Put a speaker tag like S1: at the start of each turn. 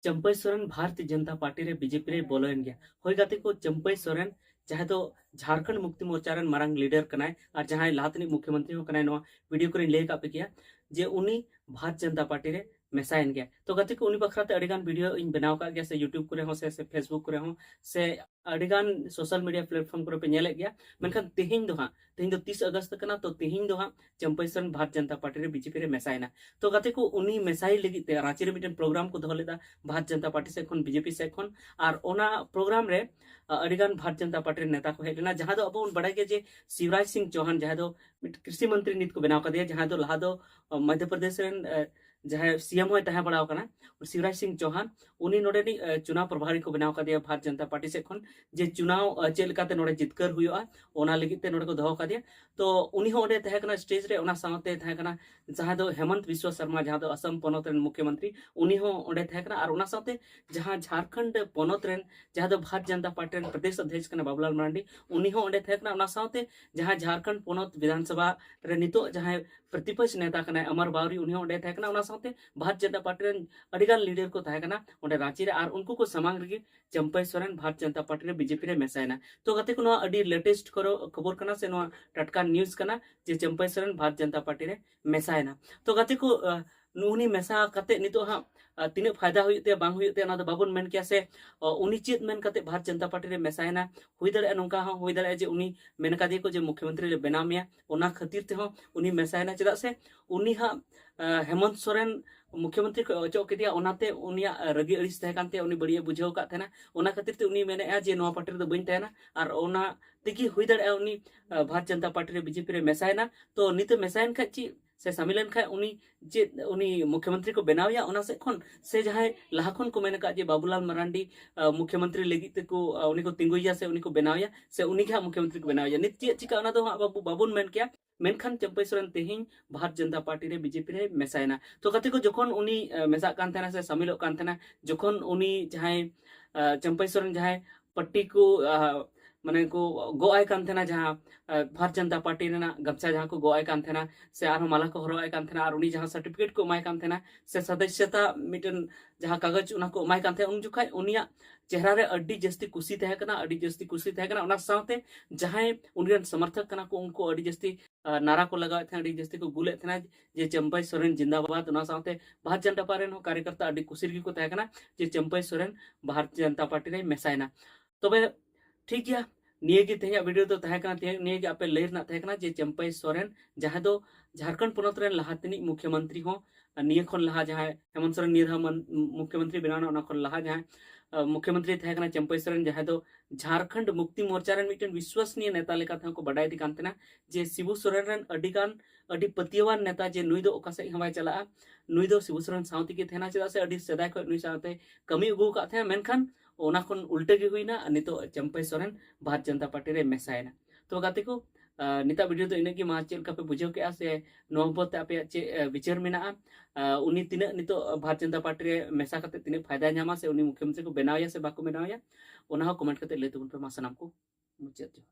S1: Champai Soren Bharatiya Janata party रे BJP रे बोलोन गया होय गाते को चंपई सोरेन जहां तो झारखंड मुक्ति मोर्चा रन मारंग लीडर कनाय और जहां लातनी मुख्यमंत्री हो कनाय नो वीडियो को ले का पे किया जे उनी भारतीय जनता पार्टी रे मेसाइन गया तो गाते को उनी बखराते अडिगान वीडियो इन बनाव का गया से यूट्यूब करे हो से फेसबुक करे हो से अडिगान सोशल मीडिया प्लेटफॉर्म करे पे नेले गया मेनखान तेहिं दो 30 अगस्त कना तो तेहिं दो हां चंपई सोरेन भारतीय जनता पार्टी रे बीजेपी रे मेसाइना तो गाते को उनी मेसाई लगी ते रांची रे मिटन प्रोग्राम को दोलेदा भारतीय जनता पार्टी से बीजेपी से और ओना प्रोग्राम रे अडिगान भारतीय जनता पार्टी नेता को हेलेना जहां दो अब बड़ा के जे शिवराज सिंह चौहान जहां दो कृषि मंत्री नित को बनाव कर जहां दो लहा दो मध्य प्रदेश जहां सीएम होय तहां बड़ा कना शिवराज सिंह चौहान उनी नोडेनी चुनाव प्रभारी को बनाव कर भारतीय जनता पार्टी से जे चुनाव चेलकाते नोडे जितकर हुआ ओना लगी ते नोडे को दोहो कर तो उनी हो ओडे तहां कना स्टेज रे ओना साथे तहां कना जहां दो हेमंत बिश्व शर्मा जहां दो असम पनत रेन मुख्यमंत्री उनी हो ओडे तहां कना और ओना साथे जहां झारखंड पनत रेन जहां दो भारतीय जनता पार्टी रेन प्रदेश अध्यक्ष कना बाबूलाल मरांडी उनी हो ओडे तहां कना ओना साथे जहां झारखंड पनत विधानसभा रे नितो जहां प्रतिपक्ष नेता कना अमर बावरी उनी हो ओडे तहां कना ओना साथे Bharatiya Janata party rain अडिगान leader को तहां कना ओडे रांची रे और उनको को समांग रगी चंपई सोरेन भारतीय जनता पार्टी रे बीजेपी रे मेसायना तो गते को अडी लेटेस्ट खबर कना से टटका न्यूज कना जे चंपई सोरेन भारतीय जनता पार्टी रे मेसायना तो गते को उनी मेसा कते नितो हा तीन फायदा हुईते बांग हुईते ना बाबन मेन किया से उनी चेत मेन कते भारतीय जनता पार्टी रे मेसायना हुई दरे नोंका हा हुई दरे जे उनी मेन कादे को जे मुख्यमंत्री रे बेना मिया ओना खातिर ते हो उनी मेसायना चदा से उनी हा हेमंत सोरेन मुख्यमंत्री को अचो केदिया ओनाते उनिया रगी अड़िस तहे कानते उनी बड़िया बुझाव का थेना ओना खातिर ते उनी मेने जे नोआ पार्टी रे बइन तहेना और ओना तिकी हुई दरे उनी भारतीय जनता पार्टी रे बीजेपी रे मेसायना तो नित मेसायन खाची से शामिलन खाय उनी जे उनी मुख्यमंत्री को बनावया ओना से खन से जहां लाहा खन को मेने का जे बाबूलाल मरांडी मुख्यमंत्री लगी ते को उनी को तिंगुया से उनी को बनावया से उनी के मुख्यमंत्री को बनावया नित चे चिका ओना दो बाबू बाबुन मेन किया मेनखान चंपई सोरेन तेहिं भारतीय जनता पार्टी रे बीजेपी रे मेसायना तो कते को जखन उनी मेसा कान थेना से शामिल कान थेना जखन उनी जहां चंपई सोरेन जहां पट्टी को माने को गोआय कान थेना जहां भारतीय जनता पार्टी रेना गमछा जहां को गोआय कान थेना से आर माला को हरोआय कान थेना और उनी जहां सर्टिफिकेट को एमाय कान थेना से सदस्यता मिटन जहां कागज उना को एमाय कान थे उन जुखाय उनिया चेहरा रे अड्डी जस्ती खुशी तहे कना अड्डी जस्ती खुशी तहे कना ओना साथे जहां उनरेन समर्थक कना को उनको अड्डी जस्ती नारा को लगा थे अड्डी जस्ती को गुले थे जे चंपई सोरेन जिंदाबाद ओना साथे भारतीय जनता पार्टी नो कार्यकर्ता अड्डी खुशी गी को तहे कना जे चंपई सोरेन भारतीय जनता पार्टी रे मेसायना तबे ठीक गया निये गे तेया वीडियो तो तहे कना ते निये गे आपे लेर ना तहे कना जे चंपई सोरेन जहां दो झारखंड पनत रेन लाहातनी मुख्यमंत्री हो निये खन लहा जहां हेमंत सोरेन निये मुख्यमंत्री बनाना ओना खन लहा जहां मुख्यमंत्री तहे कना चंपई सोरेन जहां दो झारखंड मुक्ति मोर्चा रेन मिटन विश्वसनीय नेता लेका थे को बडाय दी कांतना जे शिबू सोरेन रेन अडिगान अडी पतियवान नेता जे नुई दो ओका से हमाय चला नुई दो शिबू सोरेन साउती के थेना चदा से अडी सदाय को नुई साउते कमी उगु का थे मेनखान ओना खन उल्टे गे हुईना नितो चंपई सोरेन भारतीय जनता पार्टी रे मेसायना तो गाते को निता वीडियो तो इनकी मा चेल का पे बुझाव के से नोबत आपे चे विचार मेना उनी तिने नितो भारतीय जनता पार्टी रे मेसा कते तिने फायदा न्यामा से उनी मुख्यमंत्री को बनावया से बाको बनावया ओना हो कमेंट कते ले तुम पे मा सनाम को मुचेत जो